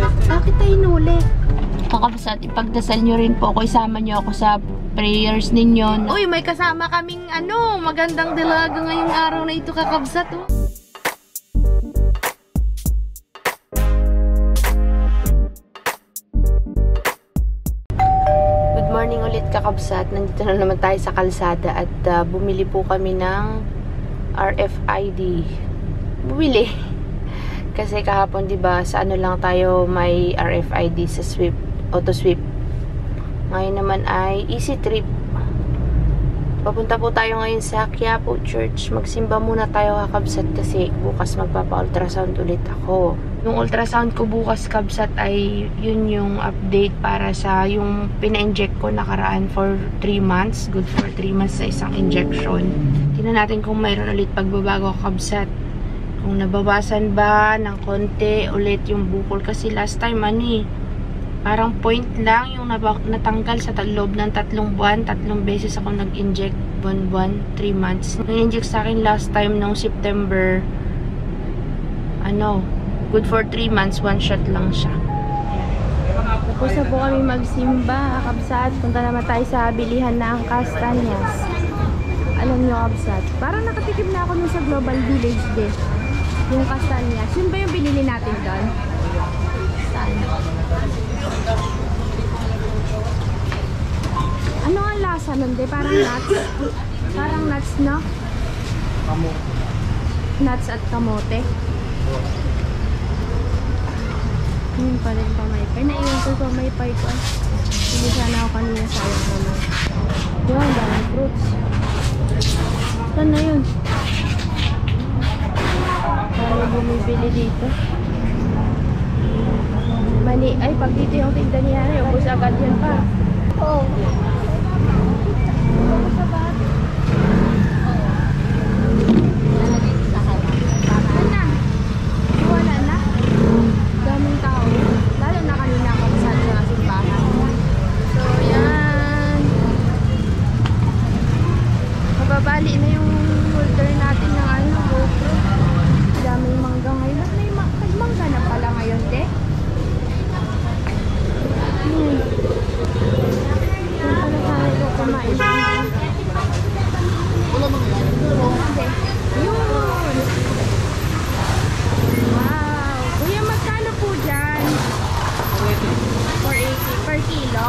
Bakit tayo hinuli? Kakabsat, ipagdasal nyo rin po ako. Isama nyo ako sa prayers ninyo. Uy, may kasama kaming magandang dalaga ngayong araw na ito, kakabsat. Oh. Good morning ulit, kakabsat. Nandito na naman tayo sa kalsada at bumili po kami ng RFID. Bumili. Kasi kahapon, diba, sa lang tayo may RFID sa Swift, Auto Swift. Ngayon naman ay Easy Trip. Papunta po tayo ngayon sa Quiapo Church. Magsimba muna tayo, kakabsat, kasi bukas magpapa-ultrasound ulit ako. Yung ultrasound ko bukas, kabsat, ay yun yung update para sa yung pina-inject ko nakaraan for 3 months. Good for 3 months sa isang injection. Tingnan natin kung mayroon ulit pagbabago, kabsat. Kung nabawasan ba ng konti ulit yung bukol. Kasi last time, parang point lang yung natanggal sa loob ng 3 buwan. 3 beses ako nag-inject. Buwan, 3 months. Nag-inject sa akin last time noong September. Good for 3 months. 1 shot lang siya. Tapos na po kami magsimba, kabsat. Punta naman tayo sa bilihan na ang Castanyas. Alam nyo, kabsat, parang nakatikim na ako nun sa Global Village din. Yung Castanyas. Yun ba yung binili natin doon? Saan? Ano ang lasa nun? Parang nuts. Parang nuts, no? Nuts at kamote. Yun pala yung pamaypay. Naiwan ko yung pamaypay ko. Hindi sana ako kanina, sayang naman. Yun, daming fruits. Saan na yun? Paano bumibili dito? Mani, ay pag dito yung tigdan niya, ubos agad yan pa. Oo. Ubos agad. Wala na. Wala na. Daming tao. Lalo na kanina ako sa simbahan. So, yan. Mababali na yung holder natin ng GoPro. Daming mangga ngayon. Ba't may mangga na pala ngayon, te? Yan pala tayo kumain. Wala mga yan. Yun. Wow. Kuya, magkano po dyan? 480 per kilo?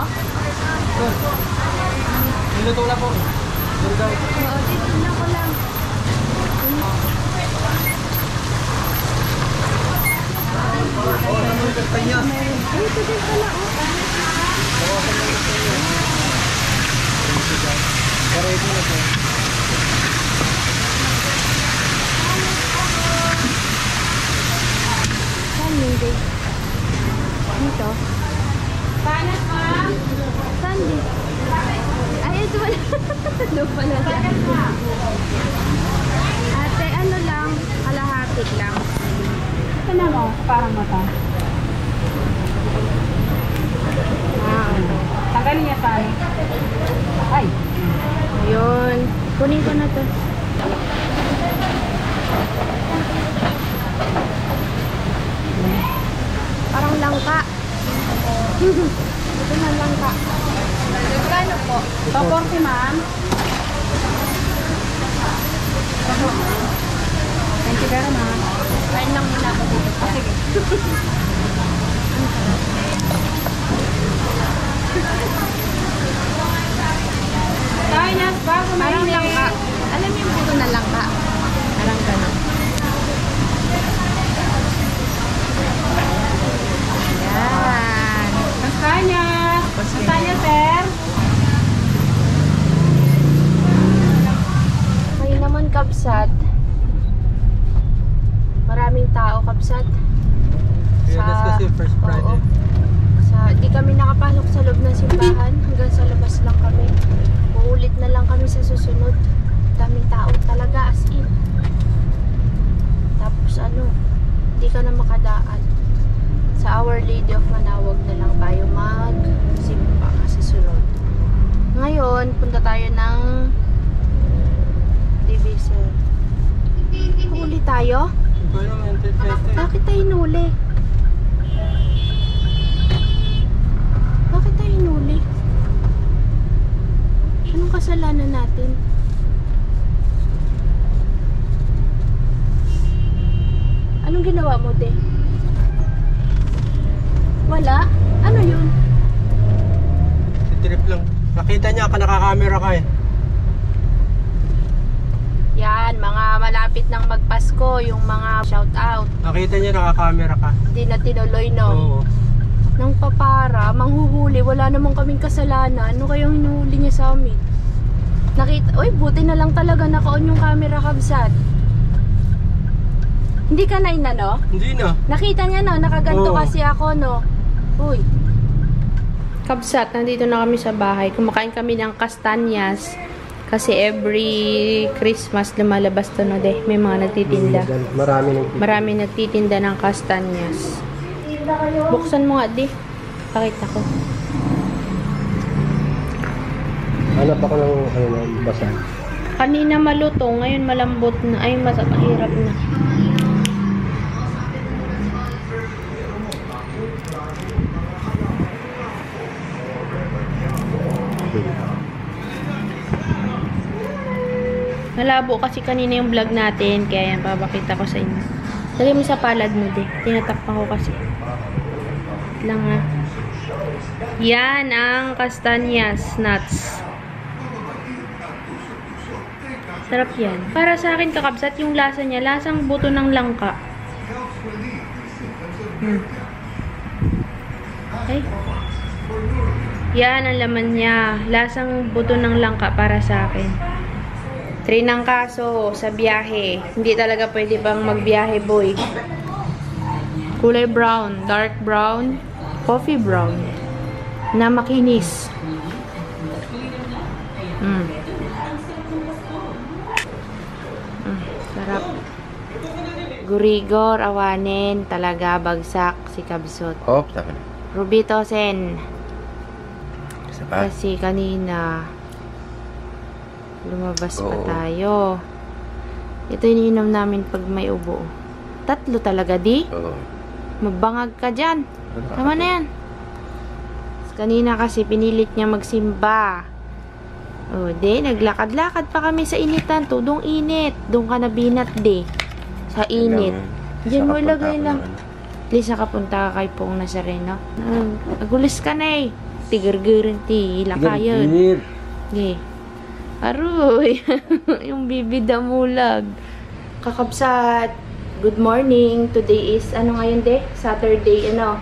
Minuto lang po. Oo, dito na ko lang. Ay, ito din pala, Saan yung date? Dito? Panas pa? Saan dito? Ay, ito pala. Doon pala dyan. Ate, lang? Kalahatik lang. Ito mo, parang mata. Wow. Tanggalin niya saan? Ay. Ayun. Kunin ko na to. Parang langka. Ito na langka. Kano po? 240, ma'am. Thank you very much. Kain lang muna ako dito. Sige. Kain na, bago parang langka. Alam niyo yung buto na langka? Parang gano'n. Ayan. Pastanya. Pastanya, sir. Kayo naman, kabsat. Maraming tao, kabsat. Kasi first Friday. Di kami nakapasok sa loob ng simbahan. Hanggang sa labas lang kami. Uulit na lang kami sa susunod. Daming tao talaga, as in. Tapos di ka na makadaan. Sa Our Lady of Manawag na lang tayo mag-simba kasi sunod. Ngayon, punta tayo ng Divisor. Huli tayo? Bakit tayo hinuli? kasalanan natin? Anong ginawa mo, te? Wala? Ano yun? Si trip lang. Nakita niya ka, nakakamera ka eh. Yan, mga malapit ng magpasko, yung mga shout out. Nakita niya nakakamera ka. Hindi na tinuloy, no? Oo. Nang papara, manghuhuli, wala namang kaming kasalanan. Ano kayong hinuhuli niya sa amin? Nakita, uy, buti na lang talaga naka-on yung camera, kabsat. Hindi ka na inano? Hindi na. Nakita niya, no? Nakaganto Oo. kasi ako, no? Uy. Kabsat, nandito na kami sa bahay. Kumakain kami ng kastanyas. Kasi every Christmas lumalabas to, no, de. May mga nagtitinda. Marami nagtitinda ng kastanyas. Buksan mo nga, di. Pakita ko. Hanap ako ng basa. Kanina malutong, ngayon malambot na. Ay, mahirap na. Malabo kasi kanina yung vlog natin, kaya yan, papakita ko sa inyo. Lagay mo sa palad mo, di. Tinatakpan ko kasi. Lang ha. Yan ang kastanyas nuts. Sarap yan. Para sa akin, kakabsat, yung lasa niya, lasang buto ng langka. Okay. Yan ang laman niya. Lasang buto ng langka para sa akin. Trinang kaso sa biyahe. Hindi talaga pwede bang magbiyahe, boy. Kulay brown, dark brown, coffee brown. Na makinis. Sarap. Gurigor, awanin, talaga bagsak si Kabsot. Oh, tama na. Rubitosen. Isa pa? Kasi kanina lumabas pa Oo. tayo. Ito iniinom namin pag may ubo. 3 talaga, di? Oo. Magbangag ka dyan. Tama na yan. Kanina kasi pinilit niya magsimba. O, di, naglakad-lakad pa kami sa initan. Tudong init. Doon ka na binat, di. Sa init. Diyan mo ilagay lang. Lisa kapunta ka kay Pong Nazareno. Agulis ka na eh. Tigargirin ti. Lakayon. Okay. Aroy. Yung bibi damulag. Kakabsat. Good morning. Today is, ano ngayon, de? Saturday, ano?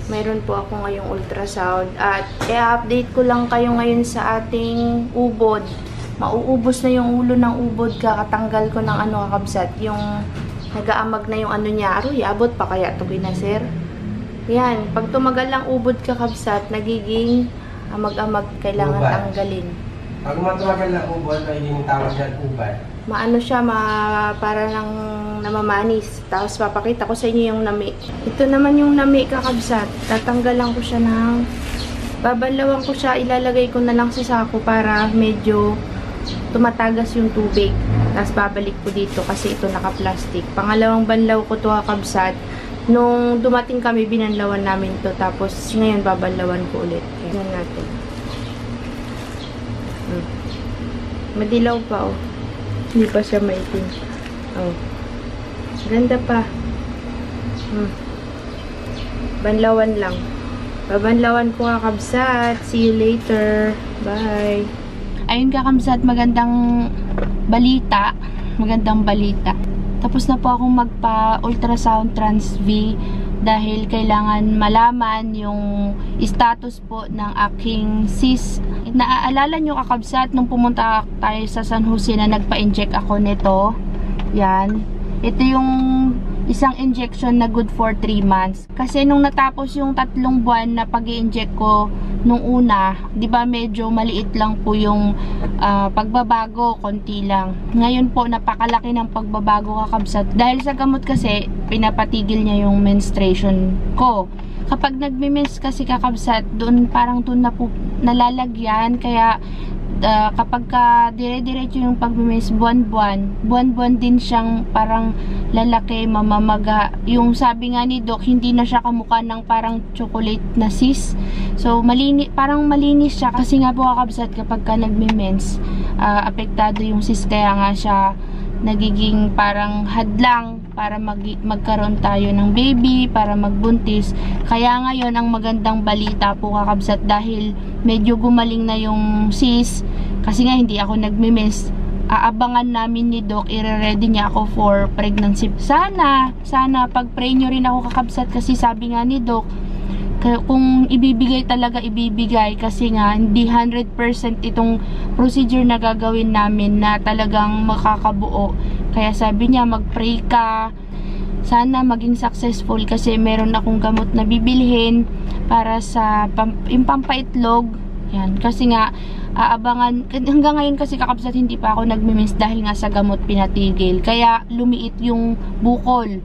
Mayroon po ako ngayong ultrasound. At i-update ko lang kayo ngayon sa ating ubod. Mauubos na yung ulo ng ubod. Kakatanggal ko ng ano, kakabsat. Yung nag-aamag na yung ano niya. Aroy, abot pa kaya ito, Binaser? Yan. Pag tumagal lang ubod, kakabsat, nagiging amag-amag. Kailangan tanggalin. Pag matumagal na ubod, ay hindi tawag dyan ubad. Maano siya, para lang namamanis. Tapos papakita ko sa inyo yung nami. Ito naman yung nami, kakabsat. Tatanggalan ko siya ng... Babanlawan ko siya, ilalagay ko na lang sa sako para medyo tumatagas yung tubig. Tapos babalik ko dito kasi ito naka-plastic. Pangalawang banlaw ko to, kakabsat. Nung dumating kami, binanlawan namin to. Tapos ngayon babanlawan ko ulit. Tingnan natin. Madilaw pa, oh. Hindi pa siya maitim. Oh. Ganda pa. Banlawan lang. Babanlawan ko, kakabsat. See you later. Bye. Ayun, kakabsat, magandang balita. Magandang balita. Tapos na po akong magpa-ultrasound trans-V dahil kailangan malaman yung status po ng aking sis. Naaalala nyo, kakabsat, nung pumunta tayo sa San Jose na nagpa-inject ako nito. Yan. Ito yung isang injection na good for 3 months. Kasi nung natapos yung 3 buwan na pag-i-inject ko nung una, di ba medyo maliit lang po yung pagbabago, konti lang. Ngayon po, napakalaki ng pagbabago, kakabsat. Dahil sa gamot kasi, pinapatigil niya yung menstruation ko. Kapag nagme-mens kasi, kakabsat, doon parang doon na po nalalagyan, kaya kapag ka dire-diretso yung pagmimiss, buwan-buwan din siyang parang lalaki, mamamaga. Yung sabi nga ni Doc, hindi na siya kamukha ng parang chocolate na sis. So, parang malinis siya. Kasi nga po kakabsat, kapag ka nagmimens, apektado yung sis. Kaya nga siya nagiging parang hadlang para magkaroon tayo ng baby, para magbuntis. Kaya ngayon, ang magandang balita po kakabsat, dahil medyo gumaling na yung sis, kasi nga hindi ako nagmimiss, aabangan namin ni Doc, i-ready niya ako for pregnancy. Sana pag-pray nyo rin ako kakabsat, kasi sabi nga ni Doc, kung ibibigay talaga, ibibigay, kasi nga hindi 100% itong procedure na gagawin namin na talagang makakabuo. Kaya sabi niya, mag-pray ka, sana maging successful, kasi meron akong gamot na bibilhin para sa yung pampaitlog. Yan, kasi nga aabangan, hanggang ngayon kasi kakabsat hindi pa ako nagmimiss dahil nga sa gamot pinatigil, kaya lumiit yung bukol.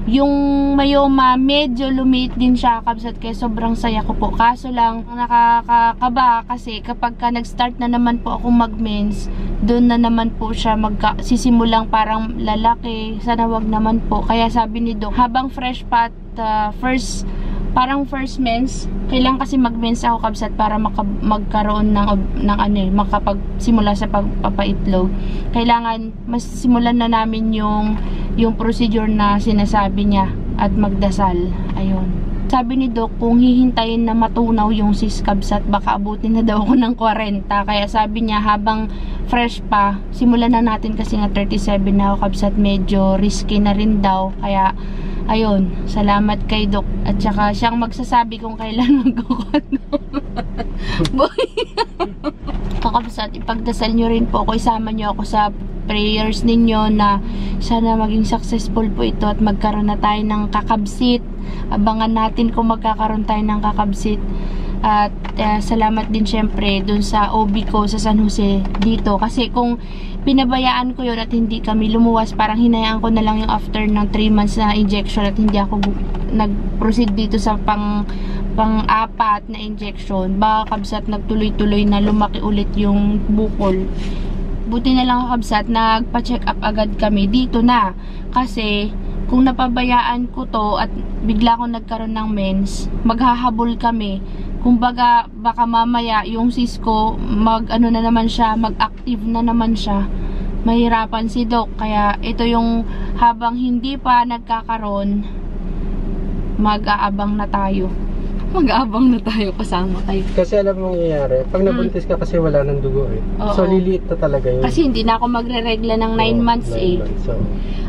Yung mayoma, medyo lumiit din siya kabsat, kaya sobrang saya ko po. Kaso lang, nakakakaba kasi kapag ka nag-start na naman po ako mag-mens, doon na naman po siya sisimulang parang lalaki. Sana wag naman po. Kaya sabi ni Doc, habang fresh pa at first mens, kailangan kasi mag-mens ako kabsat para magkaroon ng makapagsimula sa pagpapaitlog. Kailangan mas simulan na namin yung procedure na sinasabi niya at magdasal. Ayun. Sabi ni Doc, kung hihintayin na matunaw yung sis kabsat, baka abutin na daw ako ng 40. Kaya sabi niya, habang fresh pa, simulan na natin, kasi nga 37 na ako kabsat, medyo risky na rin daw. Kaya ayun, salamat kay Doc. At saka siyang magsasabi kung kailan magkukondom. Boy. Kakabsat, ipagdasal nyo rin po ako. Isama nyo ako sa prayers ninyo na sana maging successful po ito at magkaroon na tayo ng kakabsit. Abangan natin kung magkakaroon tayo ng kakabsit. At salamat din syempre dun sa OB ko sa San Jose dito, kasi kung pinabayaan ko yun at hindi kami lumuwas, parang hinayaan ko na lang yung after ng 3 months na injection at hindi ako nag-proceed dito sa pang-apat na injection, baka kabsat nagtuloy-tuloy na lumaki ulit yung bukol. Buti na lang kabsat, nagpa-check up agad kami dito na, kasi kung napabayaan ko to at bigla akong nagkaroon ng mens, maghahabol kami. Kumbaga, baka mamaya yung sis ko mag-ano na naman siya, mag-active na naman siya. Mahirapan si Doc. Kaya ito yung habang hindi pa nagkakaroon, mag-aabang na tayo. Mag-aabang na tayo, kasama kayo. Kasi alam mo nangyayari, pag nabuntis ka kasi wala ng dugo eh. Oo. So liliit na talaga yun. Kasi hindi na ako magre-regla ng 9 months 9 eh. months, so.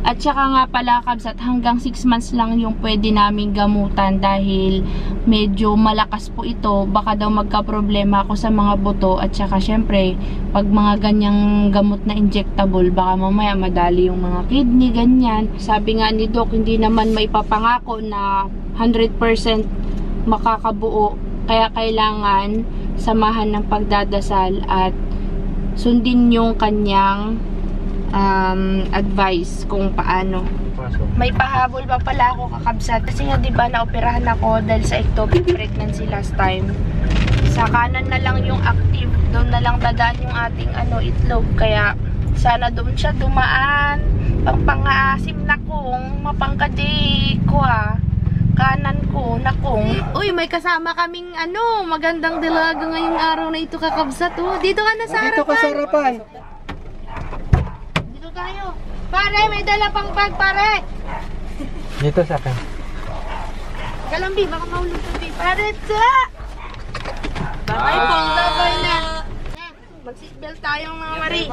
At saka nga pala kabsat, hanggang 6 months lang yung pwede naming gamutan dahil medyo malakas po ito. Baka daw magka-problema ako sa mga buto. At saka syempre, pag mga ganyang gamot na injectable, baka mamaya madali yung mga kidney, ganyan. Sabi nga ni Doc, hindi naman maipapangako na 100% makakabuo, kaya kailangan samahan ng pagdadasal at sundin yung kanyang advice kung paano. May pahabol pa pala ako kakabsat, kasi nga diba naoperahan ako dahil sa ectopic pregnancy last time. Sa kanan na lang yung active, doon na lang dadaan yung ating itlog, kaya sana doon siya dumaan. Pang-asim na kong mapangkadi ko kanan ko, nakong. Uy, may kasama kaming magandang dalaga ngayong araw na ito kakabsat. Dito ka na sa harapan. Dito ka sa harapan. Dito tayo. Pare, may dala pang bag, pare. Dito sa akin. Galambi, baka maulog ka. Pare, ta! Babay po, babay na. Mag-seatbelt tayong mga mari.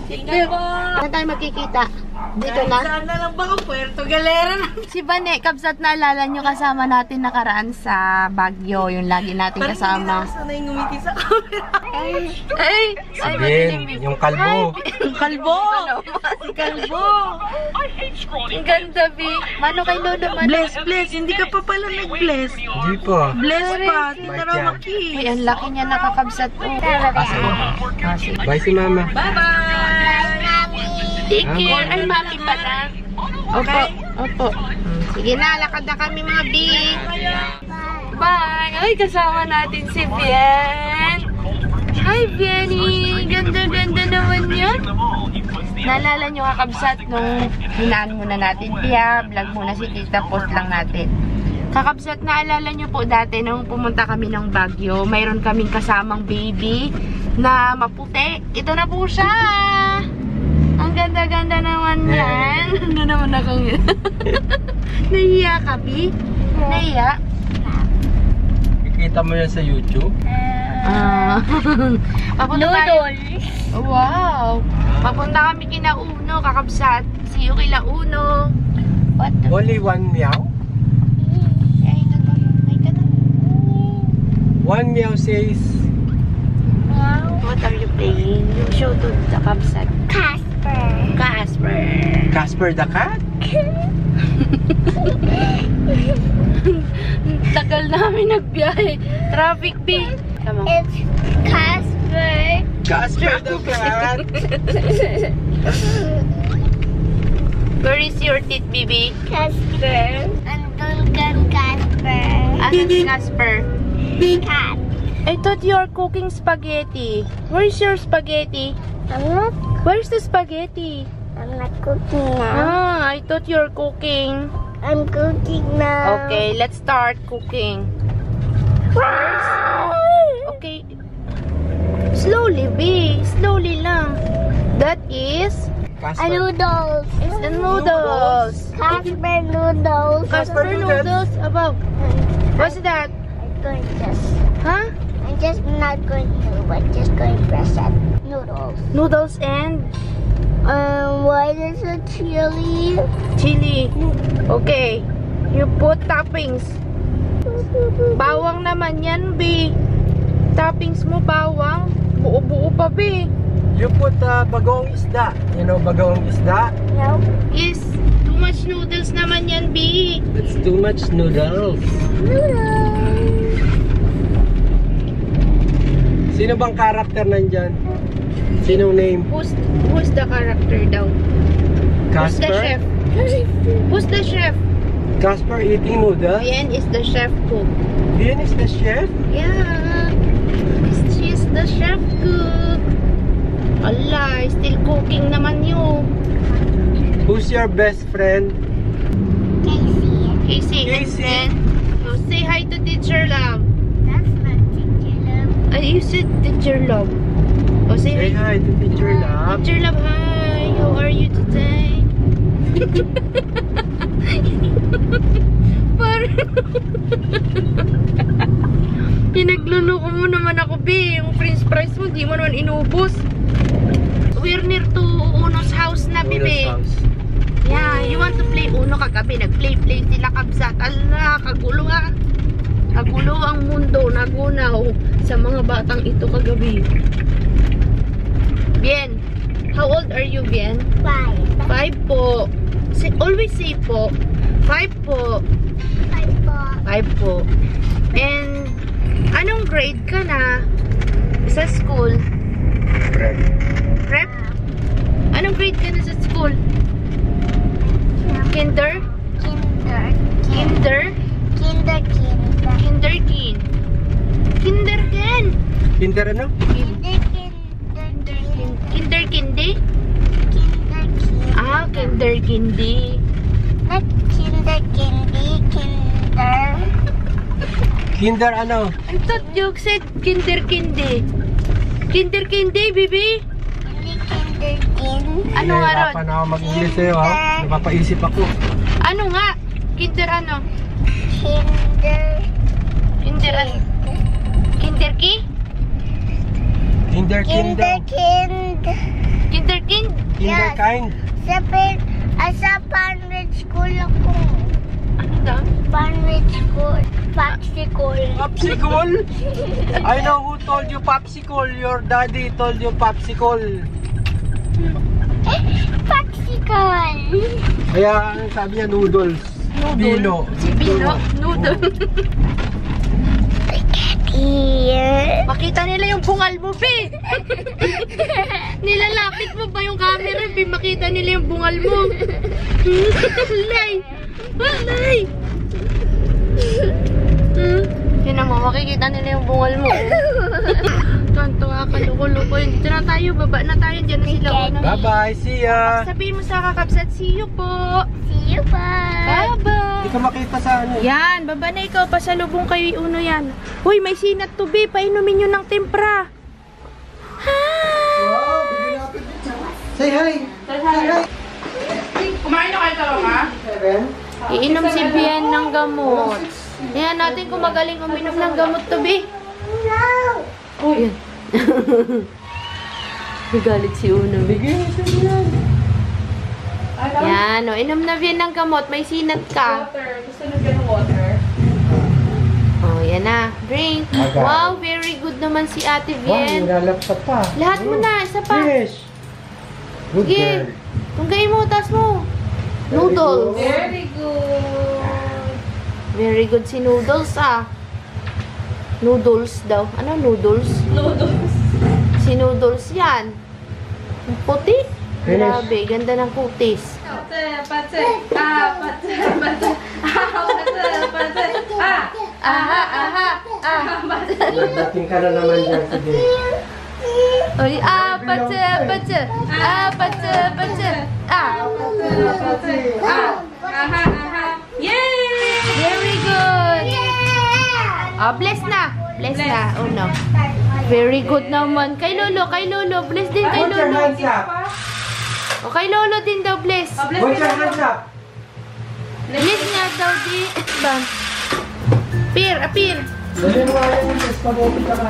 Seatbelt. Saan tayo magkikita? Dito na? Saan na lang ba ako? Puerto Galera na. Si Bane, kabsat, naalala nyo kasama natin nakaraan sa Baguio. Yung lagi natin kasama. Parang hindi na ngumiti sa camera. Ay, Sabihin, yung kalbo. Kalbo! Si Kalbo! Ang ganda, Bi. Mano kay Lolo, mano? Bless. Hindi ka pa pala nag-bless. Hindi po. Bless pa. Hindi Bait na raw yan. maki. Ay, ang laki niya nakakabsat. Bye si mama. Bye-bye. Take care. Ay, mami pala. Opo. Sige na, lakad na kami mga Bi. Bye. Ay, kasama natin si Bien. Hi, Benny! Ganda-ganda naman yan. Naalala nyo kakabsat nung hinaan muna natin. Pia, vlog muna si Tita, post lang natin. Kakabsat, naalala nyo po dati nung pumunta kami ng Baguio, mayroon kaming kasamang baby na maputi. Ito na po siya! Ang ganda-ganda naman yan. Ano naman akong yan? Nahiya ka, Bi? Nahiya? Kita mo yan sa YouTube? Noodles. Wow. Papunta kami kina Uno, kakabsat. See you kila Uno. What? Only one meow? One meow says... What are you playing? Show to the kabsat. Casper. Casper. Casper the cat? Tagal namin nagbiyahe. Traffic B. Come on. It's Casper. Casper the cat? Where is your teeth, baby? Casper. And Duncan Casper. Asan si Casper? Cat. I thought you are cooking spaghetti. Where is your spaghetti? Where's the spaghetti? I'm not cooking now. Ah, I thought you are cooking. I'm cooking now. Okay, let's start cooking. Okay. Slowly, B. Slowly lang. That is... Casper. Noodles. It's the noodles. Casper noodles. Casper noodles. Above. What's that? I'm going to just... Huh? I'm just not going to, but just going to press it. Noodles. Noodles and What is a chili? chili. Okay. You put toppings. Bawang naman yan, B. Toppings mo bawang. Buo-buo pa, B. You put bagong isda. You know bagong isda? No. Yes. Too much noodles naman yan, B. It's too much noodles. Noodles. Sino bang character nandyan? Sinong name? Who's the character daw? Who's the Casper? chef? Who's the chef? Casper eating noodles? Bien is the chef cook. Bien is the chef? Yeah. She's the chef cook. Allah, still cooking naman yun. Who's your best friend? Casey. Casey. So say hi to Teacher Love. That's not teacher love. You said Teacher Love. Oh, say Say hi. hi to Teacher Love. Teacher Love, hi. How are you today? Pinagluloko mo naman ako, B. Yung french fries mo, di mo naman inubos. We're near to Uno's house na, Bibi. Uno's house. Yeah, you want to play Uno kagabi. Nag-play sila kabsat. Ala, kagulo ha. Kagulo ang mundo. Nagunaw sa mga batang ito kagabi. Bien, how old are you, Bien? 5. 5 po. Always say po. 5 po. 5 po. 5 po. And, anong grade ka na sa school? Prep. Prep? Anong grade ka na sa school? Kinder? Kinder? Kinder. Kinderkin. Kinderkin. Kinder ano? Kinderkindi? Ah, kinderkindi. Not kinder. Kinder ano? I thought you said kinderkindi. Kinderkindi, baby? Hindi kinderkin. Ano nga ron? Nahihirapan ako mag-English sa'yo ha. Napapaisip ako. Ano nga? Kinder ano? Kinder. Kinder ano? Kinderki? Kinderkin daw. Kinderkin? Kinderkind. Sa Panrid School ako. Ano daw? Panrid School. Popsicle. Popsicle? I know who told you popsicle. Your daddy told you popsicle. Popsicle. Kaya ang sabi niya noodles. Bino. Si Bino? Noodle. Here. Makita nila yung bungal mo, Bi! Nilalapit mo ba yung camera, Bi? Makita nila yung bungal mo. Alay! Alay! Yun mo, makikita nila yung bungal mo. Tuwa ka, loko-loko. Dito na tayo, baba na tayo. Diyan na sila. Bye-bye, see ya! Sabihin mo sa kakapsat, see you po. See you, bye. Bye-bye. Hindi ka makita sa ano. Yan, baba na ikaw. Pasalubong kayo uno yan. Uy, may sinat to be. Painumin nyo ng tempra. Say hi! Say hi! Kumain na kayo talaga? Iinom si Bien ng gamot. Yan natin kung magaling uminom ng gamot to be. Uy. Galit si Uno. Yan, o. Inom na Bien ng gamot. May sinat ka. Water. Gusto na ng water. Oh, yan na. Drink. Agad. Wow, very good naman si Ate Wow, Bien. nilalapsat pa. Lahat mo na. Isa pa. Finish! Good Sige. girl. Tunggay mo, tas mo. Noodles. Very good. Very good si Noodles, ah. Noodles daw. Ano noodles? Noodles. Si Noodles yan. Ang puti. Finish. Grabe, ganda ng kutis. Pate, pate. Ah, pate, pate. Ah, pate, pate. Ah, aha, aha. Ah, pate. Nagdating ka na naman dyan. Sige. Oy, pate, pate. Pate, pate. Pate. Ah, aha, aha. Yay! Very good. Bless na. Bless na. Oh, no. Very good naman. Kay Lolo, kay Lolo. Bless din kay Put your Lolo. hands up! O, kay Lolo din daw, bless. Put your hands up! Bless niya daw di. Ba? Appear, appear. Dali mo nga yung spaghetti ka ba?